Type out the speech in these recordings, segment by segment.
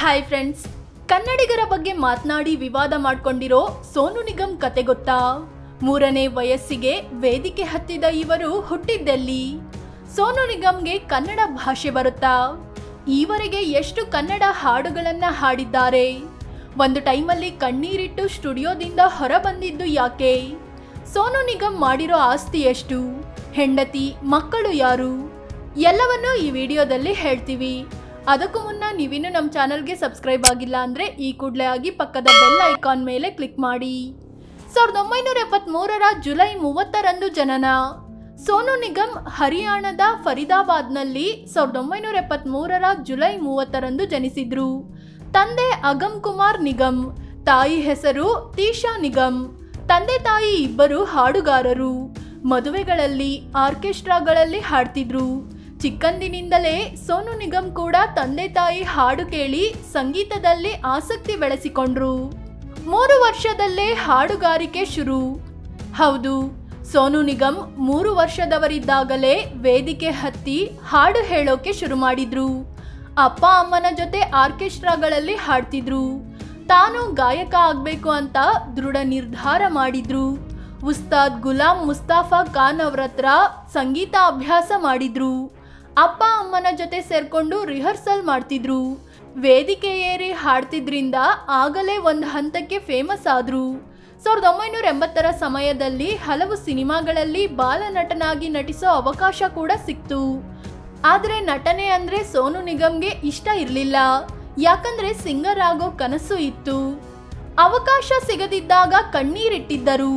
Hi friends, ಕನ್ನಡಿಗರ ಬಗ್ಗೆ ಮಾತನಾಡಿ ವಿವಾದ ಮಾಡಿಕೊಂಡಿರೋ ಸೋನು ನಿಗಮ್ ಕತೆ ಗೊತ್ತಾ? 3ನೇ ವಯಸ್ಸಿಗೆ ವೇದಿಕೆ ಹತ್ತಿದ ಇವರು ಹುಟ್ಟಿದ್ದೆಲ್ಲಿ? ಸೋನು ನಿಗಮ್ಗೆ ಕನ್ನಡ ಭಾಷೆ ಬರುತ್ತಾ? ಈವರೆಗೆ ಎಷ್ಟು ಕನ್ನಡ ಹಾಡುಗಳನ್ನ ಹಾಡಿದ್ದಾರೆ? ಒಂದು ಟೈಮಲ್ಲಿ ಕಣ್ಣೀರಿಟ್ಟು ಸ್ಟುಡಿಯೋದಿಂದ ಹೊರ ಬಂದಿದ್ದು ಯಾಕೆ? ಸೋನು ನಿಗಮ್ ಮಾಡಿರೋ ಆಸ್ತಿ ಎಷ್ಟು? ಹೆಂಡತಿ ಮಕ್ಕಳು ಯಾರು? ಎಲ್ಲವನ್ನೂ ಈ ವಿಡಿಯೋದಲ್ಲಿ ಹೇಳ್ತೀವಿ. ಅದಕ್ಕೂ ಮುನ್ನ ನೀವಿನ್ನು ನಮ್ಮ ಚಾನಲ್ಗೆ ಸಬ್ಸ್ಕ್ರೈಬ್ ಆಗಿಲ್ಲ ಅಂದರೆ ಈ ಕೂಡಲೇ ಆಗಿ ಪಕ್ಕದ ಬೆಲ್ ಐಕಾನ್ ಮೇಲೆ ಕ್ಲಿಕ್ ಮಾಡಿ. 1973ರ ಜುಲೈ 30ರಂದು ಜನನ. ಸೋನು ನಿಗಮ್ ಹರಿಯಾಣದ ಫರೀದಾಬಾದ್ನಲ್ಲಿ 1973ರ ಜುಲೈ 30ರಂದು ಜನಿಸಿದ್ರು. ತಂದೆ ಅಗಮ್ ಕುಮಾರ್ ನಿಗಮ್, ತಾಯಿ ಹೆಸರು ತೀಶಾ ನಿಗಮ್. ತಂದೆ ತಾಯಿ ಇಬ್ಬರು ಹಾಡುಗಾರರು. ಮದುವೆಗಳಲ್ಲಿ ಆರ್ಕೆಸ್ಟ್ರಾಗಳಲ್ಲಿ ಹಾಡ್ತಿದ್ರು. ಚಿಕ್ಕಂದಿನಿಂದಲೇ ಸೋನು ನಿಗಮ್ ಕೂಡ ತಂದೆ ತಾಯಿ ಹಾಡು ಕೇಳಿ ಸಂಗೀತದಲ್ಲಿ ಆಸಕ್ತಿ ಬೆಳೆಸಿಕೊಂಡ್ರು. 3 ವರ್ಷದಲ್ಲೇ ಹಾಡುಗಾರಿಕೆ ಶುರು. ಹೌದು, ಸೋನು ನಿಗಮ್ 3 ವರ್ಷದವರಿದ್ದಾಗಲೇ ವೇದಿಕೆ ಹತ್ತಿ ಹಾಡು ಹೇಳೋಕೆ ಶುರು ಮಾಡಿದ್ರು. ಅಪ್ಪ ಅಮ್ಮನ ಜೊತೆ ಆರ್ಕೆಸ್ಟ್ರಾಗಳಲ್ಲಿ ಹಾಡ್ತಿದ್ರು. ತಾನು ಗಾಯಕ ಆಗಬೇಕು ಅಂತ ದೃಢ ನಿರ್ಧಾರ ಮಾಡಿದ್ರು. ಉಸ್ತಾದ್ ಗುಲಾಂ ಮುಸ್ತಫಾ ಖಾನ್ ಅವರ ಹತ್ರ ಸಂಗೀತ ಅಭ್ಯಾಸ ಮಾಡಿದ್ರು. ಅಪ್ಪ ಅಮ್ಮನ ಜೊತೆ ಸೇರ್ಕೊಂಡು ರಿಹರ್ಸಲ್ ಮಾಡ್ತಿದ್ರು. ವೇದಿಕೆ ಏರಿ ಹಾಡ್ತಿದ್ರಿಂದ ಆಗಲೇ ಒಂದು ಹಂತಕ್ಕೆ ಫೇಮಸ್ ಆದ್ರು. 1980ರ ಸಮಯದಲ್ಲಿ ಹಲವು ಸಿನಿಮಾಗಳಲ್ಲಿ ಬಾಲನಟನಾಗಿ ನಟಿಸೋ ಅವಕಾಶ ಕೂಡ ಸಿಕ್ತು. ಆದರೆ ನಟನೆ ಅಂದರೆ ಸೋನು ನಿಗಮ್ಗೆ ಇಷ್ಟ ಇರಲಿಲ್ಲ. ಯಾಕಂದ್ರೆ ಸಿಂಗರ್ ಆಗೋ ಕನಸು ಇತ್ತು. ಅವಕಾಶ ಸಿಗದಿದ್ದಾಗ ಕಣ್ಣೀರಿಟ್ಟಿದ್ದರು.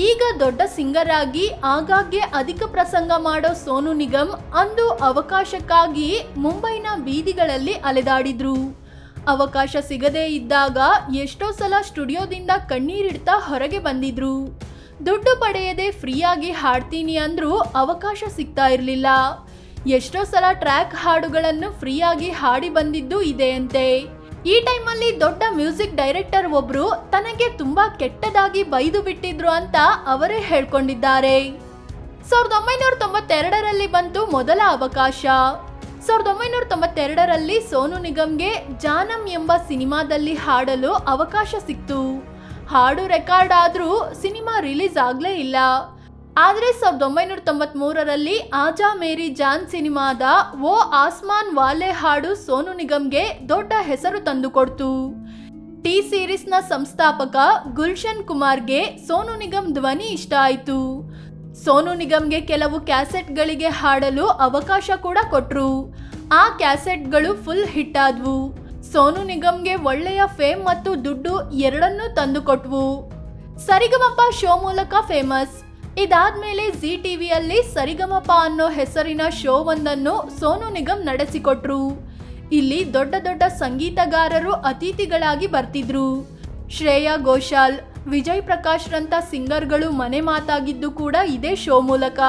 ಈಗ ದೊಡ್ಡ ಸಿಂಗರ್ ಆಗಿ ಆಗಾಗ್ಗೆ ಅಧಿಕ ಪ್ರಸಂಗ ಮಾಡೋ ಸೋನು ನಿಗಮ್ ಅಂದು ಅವಕಾಶಕ್ಕಾಗಿ ಮುಂಬೈನ ಬೀದಿಗಳಲ್ಲಿ ಅಲೆದಾಡಿದ್ರು. ಅವಕಾಶ ಸಿಗದೇ ಇದ್ದಾಗ ಎಷ್ಟೋ ಸಲ ಸ್ಟುಡಿಯೋದಿಂದ ಕಣ್ಣೀರಿಡ್ತಾ ಹೊರಗೆ ಬಂದಿದ್ರು. ದುಡ್ಡು ಪಡೆಯದೆ ಫ್ರೀಯಾಗಿ ಹಾಡ್ತೀನಿ ಅಂದ್ರೂ ಅವಕಾಶ ಸಿಗ್ತಾ ಇರಲಿಲ್ಲ. ಎಷ್ಟೋ ಸಲ ಟ್ರ್ಯಾಕ್ ಹಾಡುಗಳನ್ನು ಫ್ರೀಯಾಗಿ ಹಾಡಿ ಬಂದಿದ್ದು ಇದೆ ಅಂತೆ. ಈ ಟೈಮಲ್ಲಿ ದೊಡ್ಡ ಮ್ಯೂಸಿಕ್ ಡೈರೆಕ್ಟರ್ ಒಬ್ರು ತನಗೆ ತುಂಬಾ ಕೆಟ್ಟದಾಗಿ ಬೈದು ಬಿಟ್ಟಿದ್ರು ಅಂತ ಅವರೇ ಹೇಳ್ಕೊಂಡಿದ್ದಾರೆ. 1992ರಲ್ಲಿ ಬಂತು ಮೊದಲ ಅವಕಾಶ. 1992ರಲ್ಲಿ ಸೋನು ನಿಗಮ್ಗೆ ಜಾನಮ್ ಎಂಬ ಸಿನಿಮಾದಲ್ಲಿ ಹಾಡಲು ಅವಕಾಶ ಸಿಕ್ತು. ಹಾಡು ರೆಕಾರ್ಡ್ ಆದ್ರೂ ಸಿನಿಮಾ ರಿಲೀಸ್ ಆಗ್ಲೇ ಇಲ್ಲ. ಆದರೆ 1993ರಲ್ಲಿ ಆಜಾ ಮೇರಿ ಜಾನ್ ಸಿನಿಮಾದ ಓ ಆಸ್ಮಾನ್ ವಾಲೆ ಹಾಡು ಸೋನು ನಿಗಮ್ಗೆ ದೊಡ್ಡ ಹೆಸರು ತಂದುಕೊಡ್ತು. ಟಿ ಸೀರೀಸ್ನ ಸಂಸ್ಥಾಪಕ ಗುಲ್ಶನ್ ಕುಮಾರ್ಗೆ ಸೋನು ನಿಗಮ್ ಧ್ವನಿ ಇಷ್ಟ ಆಯಿತು. ಸೋನು ನಿಗಮ್ಗೆ ಕೆಲವು ಕ್ಯಾಸೆಟ್ಗಳಿಗೆ ಹಾಡಲು ಅವಕಾಶ ಕೂಡ ಕೊಟ್ರು. ಆ ಕ್ಯಾಸೆಟ್ಗಳು ಫುಲ್ ಹಿಟ್ ಆದ್ವು. ಸೋನು ನಿಗಮ್ಗೆ ಒಳ್ಳೆಯ ಫೇಮ್ ಮತ್ತು ದುಡ್ಡು ಎರಡನ್ನೂ ತಂದುಕೊಟ್ವು. ಸರಿಗಮಪ ಶೋ ಮೂಲಕ ಫೇಮಸ್. ಇದಾದ್ಮೇಲೆ ಜಿ ಟಿವಿಯಲ್ಲಿ ಸರಿಗಮಪ ಅನ್ನೋ ಹೆಸರಿನ ಶೋ ಒಂದನ್ನು ಸೋನು ನಿಗಮ್ ನಡೆಸಿಕೊಟ್ರು. ಇಲ್ಲಿ ದೊಡ್ಡ ದೊಡ್ಡ ಸಂಗೀತಗಾರರು ಅತಿಥಿಗಳಾಗಿ ಬರ್ತಿದ್ರು. ಶ್ರೇಯಾ ಘೋಷಾಲ್, ವಿಜಯ್ ಪ್ರಕಾಶ್ ರಂತ ಸಿಂಗರ್ಗಳು ಮನೆ ಮಾತಾಗಿದ್ದು ಕೂಡ ಇದೇ ಶೋ ಮೂಲಕ.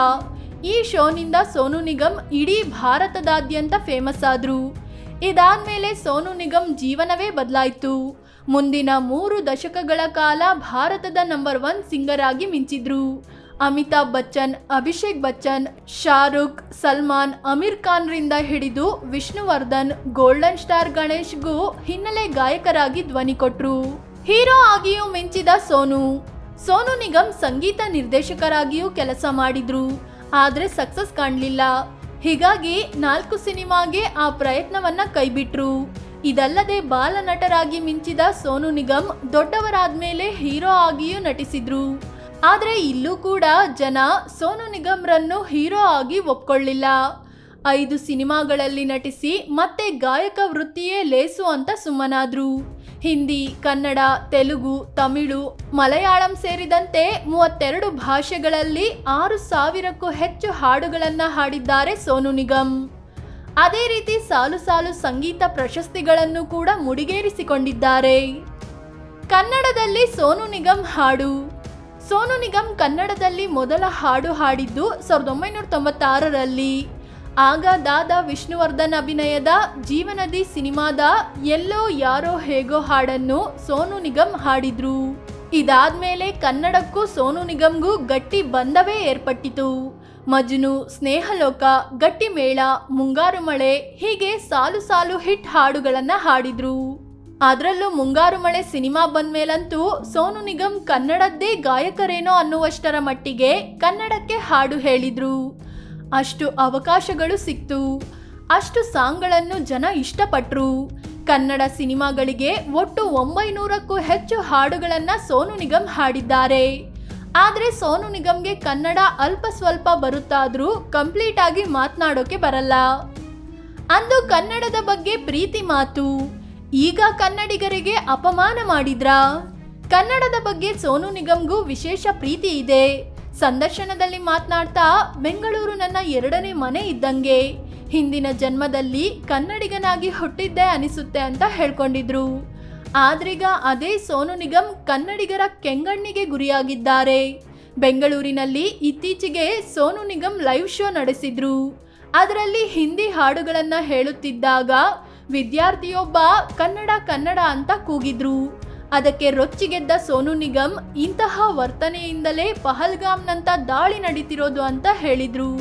ಈ ಶೋನಿಂದ ಸೋನು ನಿಗಮ್ ಇಡೀ ಭಾರತದಾದ್ಯಂತ ಫೇಮಸ್ ಆದ್ರು. ಇದಾದ್ಮೇಲೆ ಸೋನು ನಿಗಮ್ ಜೀವನವೇ ಬದಲಾಯಿತು. ಮುಂದಿನ 3 ದಶಕಗಳ ಕಾಲ ಭಾರತದ ನಂಬರ್ 1 ಸಿಂಗರ್ ಆಗಿ ಮಿಂಚಿದ್ರು. ಅಮಿತಾಬ್ ಬಚ್ಚನ್, ಅಭಿಷೇಕ್ ಬಚ್ಚನ್, ಶಾರುಖ್, ಸಲ್ಮಾನ್, ಅಮೀರ್ ಖಾನ್ ರಿಂದ ಹಿಡಿದು ವಿಷ್ಣುವರ್ಧನ್, ಗೋಲ್ಡನ್ ಸ್ಟಾರ್ ಗಣೇಶ್ಗೂ ಹಿನ್ನೆಲೆ ಗಾಯಕರಾಗಿ ಧ್ವನಿ ಕೊಟ್ರು. ಹೀರೋ ಆಗಿಯೂ ಮಿಂಚಿದ ಸೋನು ನಿಗಮ್ ಸಂಗೀತ ನಿರ್ದೇಶಕರಾಗಿಯೂ ಕೆಲಸ ಮಾಡಿದ್ರು. ಆದ್ರೆ ಸಕ್ಸಸ್ ಕಾಣಲಿಲ್ಲ. ಹೀಗಾಗಿ 4 ಸಿನಿಮಾಗೆ ಆ ಪ್ರಯತ್ನವನ್ನ ಕೈಬಿಟ್ರು. ಇದಲ್ಲದೆ ಬಾಲನಟರಾಗಿ ಮಿಂಚಿದ ಸೋನು ನಿಗಮ್ ದೊಡ್ಡವರಾದ್ಮೇಲೆ ಹೀರೋ ಆಗಿಯೂ ನಟಿಸಿದ್ರು. ಆದರೆ ಇಲ್ಲೂ ಕೂಡ ಜನ ಸೋನು ನಿಗಮ್ರನ್ನು ಹೀರೋ ಆಗಿ ಒಪ್ಕೊಳ್ಳಿಲ್ಲ. 5 ಸಿನಿಮಾಗಳಲ್ಲಿ ನಟಿಸಿ ಮತ್ತೆ ಗಾಯಕ ವೃತ್ತಿಯೇ ಲೇಸು ಅಂತ ಸುಮ್ಮನಾದ್ರು. ಹಿಂದಿ, ಕನ್ನಡ, ತೆಲುಗು, ತಮಿಳು, ಮಲಯಾಳಂ ಸೇರಿದಂತೆ 32 ಭಾಷೆಗಳಲ್ಲಿ 6000ಕ್ಕೂ ಹೆಚ್ಚು ಹಾಡುಗಳನ್ನು ಹಾಡಿದ್ದಾರೆ ಸೋನು ನಿಗಮ್. ಅದೇ ರೀತಿ ಸಾಲು ಸಾಲು ಸಂಗೀತ ಪ್ರಶಸ್ತಿಗಳನ್ನು ಕೂಡ ಮುಡಿಗೇರಿಸಿಕೊಂಡಿದ್ದಾರೆ. ಕನ್ನಡದಲ್ಲಿ ಸೋನು ನಿಗಮ್ ಹಾಡು. ಸೋನು ನಿಗಮ್ ಕನ್ನಡದಲ್ಲಿ ಮೊದಲ ಹಾಡು ಹಾಡಿದ್ದು 1996ರಲ್ಲಿ. ಆಗ ದಾದಾ ವಿಷ್ಣುವರ್ಧನ್ ಅಭಿನಯದ ಜೀವನದಿ ಸಿನಿಮಾದ ಎಲ್ಲೋ ಯಾರೋ ಹೇಗೋ ಹಾಡನ್ನು ಸೋನು ನಿಗಮ್ ಹಾಡಿದ್ರು. ಇದಾದ್ಮೇಲೆ ಕನ್ನಡಕ್ಕೂ ಸೋನು ನಿಗಮ್ಗೂ ಗಟ್ಟಿ ಬಂಧವೇ ಏರ್ಪಟ್ಟಿತು. ಮಜ್ನು, ಸ್ನೇಹಲೋಕ, ಗಟ್ಟಿಮೇಳ, ಮುಂಗಾರು ಮಳೆ ಹೀಗೆ ಸಾಲು ಸಾಲು ಹಿಟ್ ಹಾಡುಗಳನ್ನು ಹಾಡಿದ್ರು. ಅದರಲ್ಲೂ ಮುಂಗಾರು ಮಳೆ ಸಿನಿಮಾ ಬಂದ್ಮೇಲಂತೂ ಸೋನು ನಿಗಮ್ ಕನ್ನಡದ್ದೇ ಗಾಯಕರೇನೋ ಅನ್ನುವಷ್ಟರ ಮಟ್ಟಿಗೆ ಕನ್ನಡಕ್ಕೆ ಹಾಡು ಹೇಳಿದ್ರು. ಅಷ್ಟು ಅವಕಾಶಗಳು ಸಿಕ್ತು, ಅಷ್ಟು ಸಾಂಗ್ಗಳನ್ನು ಜನ ಇಷ್ಟಪಟ್ರು. ಕನ್ನಡ ಸಿನಿಮಾಗಳಿಗೆ ಒಟ್ಟು 900ಕ್ಕೂ ಹೆಚ್ಚು ಹಾಡುಗಳನ್ನು ಸೋನು ನಿಗಮ್ ಹಾಡಿದ್ದಾರೆ. ಆದರೆ ಸೋನು ನಿಗಮ್ಗೆ ಕನ್ನಡ ಅಲ್ಪ ಸ್ವಲ್ಪ ಬರುತ್ತಾದ್ರೂ ಕಂಪ್ಲೀಟ್ ಆಗಿ ಮಾತನಾಡೋಕೆ ಬರಲ್ಲ. ಅಂದು ಕನ್ನಡದ ಬಗ್ಗೆ ಪ್ರೀತಿ ಮಾತು, ಈಗ ಕನ್ನಡಿಗರಿಗೆ ಅಪಮಾನ ಮಾಡಿದ್ರಾ? ಕನ್ನಡದ ಬಗ್ಗೆ ಸೋನು ನಿಗಮ್ಗೂ ವಿಶೇಷ ಪ್ರೀತಿ ಇದೆ. ಸಂದರ್ಶನದಲ್ಲಿ ಮಾತನಾಡ್ತಾ, ಬೆಂಗಳೂರು ನನ್ನ 2ನೇ ಮನೆ ಇದ್ದಂಗೆ, ಹಿಂದಿನ ಜನ್ಮದಲ್ಲಿ ಕನ್ನಡಿಗನಾಗಿ ಹುಟ್ಟಿದ್ದೆ ಅನಿಸುತ್ತೆ ಅಂತ ಹೇಳ್ಕೊಂಡಿದ್ರು. ಆದ್ರೀಗ ಅದೇ ಸೋನು ನಿಗಮ್ ಕನ್ನಡಿಗರ ಕೆಂಗಣ್ಣಿಗೆ ಗುರಿಯಾಗಿದ್ದಾರೆ. ಬೆಂಗಳೂರಿನಲ್ಲಿ ಇತ್ತೀಚೆಗೆ ಸೋನು ನಿಗಮ್ ಲೈವ್ ಶೋ ನಡೆಸಿದ್ರು. ಅದರಲ್ಲಿ ಹಿಂದಿ ಹಾಡುಗಳನ್ನು ಹೇಳುತ್ತಿದ್ದಾಗ ವಿದ್ಯಾರ್ಥಿಯೊಬ್ಬ ಕನ್ನಡ ಕನ್ನಡ ಅಂತ ಕೂಗಿದ್ರು. ಅದಕ್ಕೆ ರೊಚ್ಚಿಗೆದ್ದ ಸೋನು ನಿಗಮ್ ಇಂತಹ ವರ್ತನೆಯಿಂದಲೇ ಪಹಲ್ಗಾಮ್ನಂತ ದಾಳಿ ನಡೀತಿರೋದು ಅಂತ ಹೇಳಿದ್ರು.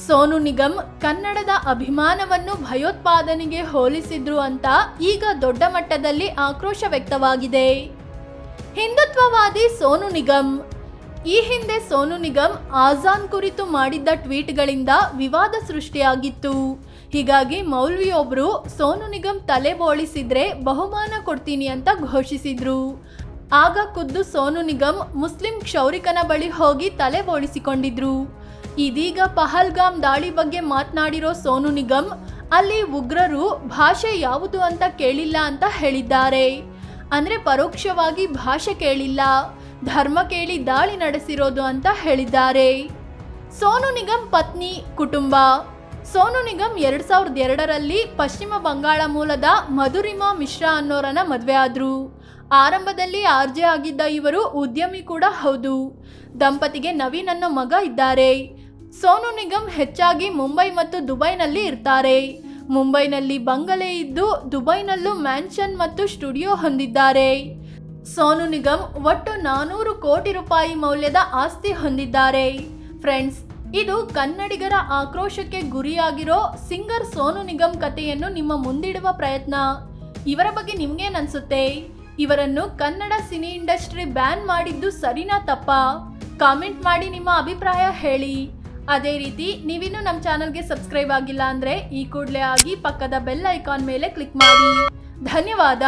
ಸೋನು ನಿಗಮ್ ಕನ್ನಡದ ಅಭಿಮಾನವನ್ನು ಭಯೋತ್ಪಾದನೆಗೆ ಹೋಲಿಸಿದ್ರು ಅಂತ ಈಗ ದೊಡ್ಡ ಮಟ್ಟದಲ್ಲಿ ಆಕ್ರೋಶ ವ್ಯಕ್ತವಾಗಿದೆ. ಹಿಂದುತ್ವವಾದಿ ಸೋನು ನಿಗಮ್. ಈ ಹಿಂದೆ ಸೋನು ನಿಗಮ್ ಆಜಾನ್ ಕುರಿತು ಮಾಡಿದ್ದ ಟ್ವೀಟ್ಗಳಿಂದ ವಿವಾದ ಸೃಷ್ಟಿಯಾಗಿತ್ತು. ಹೀಗಾಗಿ ಮೌಲ್ವಿಯೊಬ್ರು ಸೋನು ನಿಗಮ್ ತಲೆ ಬೋಳಿಸಿದ್ರೆ ಬಹುಮಾನ ಕೊಡ್ತೀನಿ ಅಂತ ಘೋಷಿಸಿದ್ರು. ಆಗ ಖುದ್ದು ಸೋನು ನಿಗಮ್ ಮುಸ್ಲಿಂ ಕ್ಷೌರಿಕನ ಬಳಿ ಹೋಗಿ ತಲೆ ಬೋಳಿಸಿಕೊಂಡಿದ್ರು. ಇದೀಗ ಪಹಲ್ಗಾಮ್ ದಾಳಿ ಬಗ್ಗೆ ಮಾತನಾಡಿರೋ ಸೋನು ನಿಗಮ್ ಅಲ್ಲಿ ಉಗ್ರರು ಭಾಷೆ ಯಾವುದು ಅಂತ ಕೇಳಿಲ್ಲ ಅಂತ ಹೇಳಿದ್ದಾರೆ. ಅಂದ್ರೆ ಪರೋಕ್ಷವಾಗಿ ಭಾಷೆ ಕೇಳಿಲ್ಲ, ಧರ್ಮ ಕೇಳಿ ದಾಳಿ ನಡೆಸಿರೋದು ಅಂತ ಹೇಳಿದ್ದಾರೆ. ಸೋನು ನಿಗಮ್ ಪತ್ನಿ, ಕುಟುಂಬ. ಸೋನು ನಿಗಮ್ 2002ರಲ್ಲಿ ಪಶ್ಚಿಮ ಬಂಗಾಳ ಮೂಲದ ಮಧುರಿಮಾ ಮಿಶ್ರಾ ಅನ್ನೋರನ್ನ ಮದುವೆ ಆದ್ರು. ಆರಂಭದಲ್ಲಿ ಆರ್ಜೆ ಆಗಿದ್ದ ಇವರು ಉದ್ಯಮಿ ಕೂಡ ಹೌದು. ದಂಪತಿಗೆ ನವೀನ್ ಅನ್ನೋ ಮಗ ಇದ್ದಾರೆ. ಸೋನು ನಿಗಮ್ ಹೆಚ್ಚಾಗಿ ಮುಂಬೈ ಮತ್ತು ದುಬೈನಲ್ಲಿ ಇರ್ತಾರೆ. ಮುಂಬೈನಲ್ಲಿ ಬಂಗಲೆ ಇದ್ದು ದುಬೈನಲ್ಲೂ ಮ್ಯಾನ್ಷನ್ ಮತ್ತು ಸ್ಟುಡಿಯೋ ಹೊಂದಿದ್ದಾರೆ. ಸೋನು ನಿಗಮ್ ಒಟ್ಟು 400 ಕೋಟಿ ರೂಪಾಯಿ ಮೌಲ್ಯದ ಆಸ್ತಿ ಹೊಂದಿದ್ದಾರೆ. ಫ್ರೆಂಡ್ಸ್, ಇದು ಕನ್ನಡಿಗರ ಆಕ್ರೋಶಕ್ಕೆ ಗುರಿಯಾಗಿರೋ ಸಿಂಗರ್ ಸೋನು ನಿಗಮ್ ಕಥೆಯನ್ನು ನಿಮ್ಮ ಮುಂದಿಡುವ ಪ್ರಯತ್ನ. ಇವರ ಬಗ್ಗೆ ನಿಮ್ಗೇನ್ ಅನ್ಸುತ್ತೆ? ಇವರನ್ನು ಕನ್ನಡ ಸಿನಿ ಇಂಡಸ್ಟ್ರಿ ಬ್ಯಾನ್ ಮಾಡಿದ್ದು ಸರಿನಾ ತಪ್ಪಾ? ಕಾಮೆಂಟ್ ಮಾಡಿ ನಿಮ್ಮ ಅಭಿಪ್ರಾಯ ಹೇಳಿ. ಅದೇ ರೀತಿ ನೀವಿನ್ನೂ ನಮ್ಮ ಚಾನಲ್ಗೆ ಸಬ್ಸ್ಕ್ರೈಬ್ ಆಗಿಲ್ಲ ಅಂದರೆ ಈ ಕೂಡಲೇ ಆಗಿ ಪಕ್ಕದ ಬೆಲ್ ಐಕಾನ್ ಮೇಲೆ ಕ್ಲಿಕ್ ಮಾಡಿ. ಧನ್ಯವಾದ.